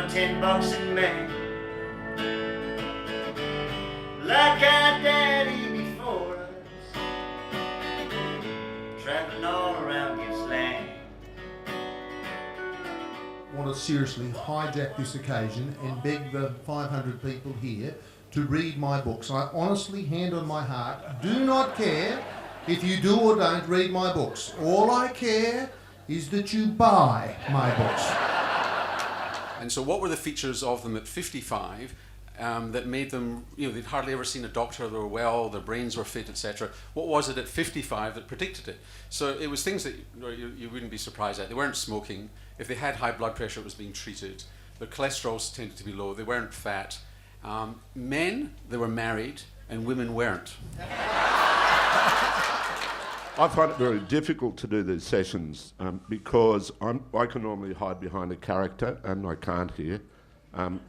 won 10 bucks in May. Like our daddy before us, traveling all around Gippsland. I want to seriously hijack this occasion and beg the 500 people here to read my books. I honestly, hand on my heart, do not care if you do or don't read my books. All I care is that you buy my books. And so what were the features of them at 55 that made them, they'd hardly ever seen a doctor, they were well, their brains were fit, etc. What was it at 55 that predicted it? So it was things that you wouldn't be surprised at. They weren't smoking. If they had high blood pressure, it was being treated. Their cholesterol tended to be low. They weren't fat. Men, they were married, and women weren't. I find it very difficult to do these sessions because I can normally hide behind a character, and I can't here. And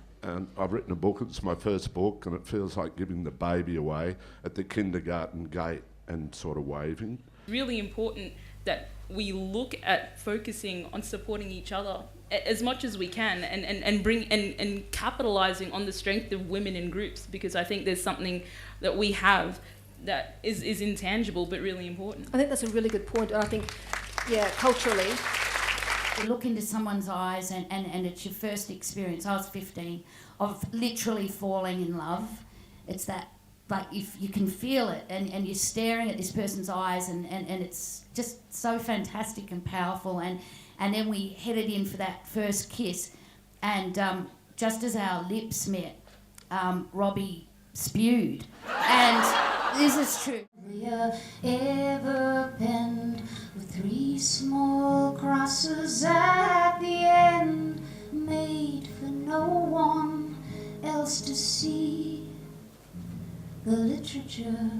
I've written a book, it's my first book, and it feels like giving the baby away at the kindergarten gate and sort of waving. Really important that we look at focusing on supporting each other as much as we can and capitalising on the strength of women in groups, because I think there's something that we have that is intangible but really important. I think that's a really good point. I think, culturally, You look into someone's eyes and it's your first experience. I was 15, of literally falling in love. It's that, like, if you can feel it and you're staring at this person's eyes and it's just so fantastic and powerful. And then we headed in for that first kiss, and just as our lips met, Robbie spewed. And this is true. Ever penned with 3 small crosses at the end, made for no one else to see, the literature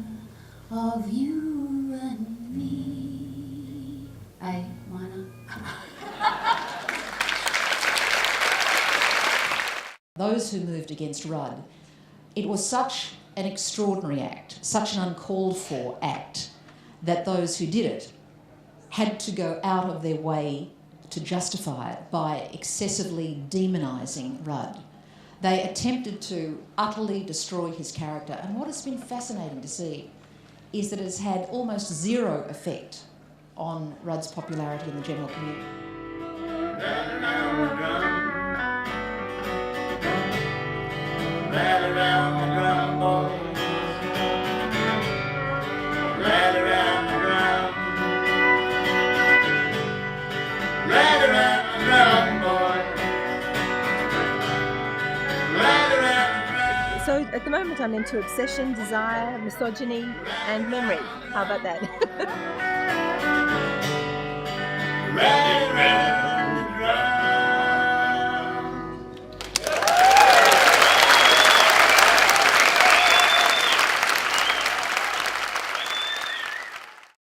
of you and me. A minor. Those who moved against Rudd, it was such an extraordinary act, such an uncalled for act, that those who did it had to go out of their way to justify it by excessively demonising Rudd. They attempted to utterly destroy his character, and what has been fascinating to see is that it has had almost zero effect on Rudd's popularity in the general community. Rally around the drum, boys. Rally around the drum. Rally around the drum, boys. Rally around the drum. So at the moment I'm into obsession, desire, misogyny and memory. How about that? Rally around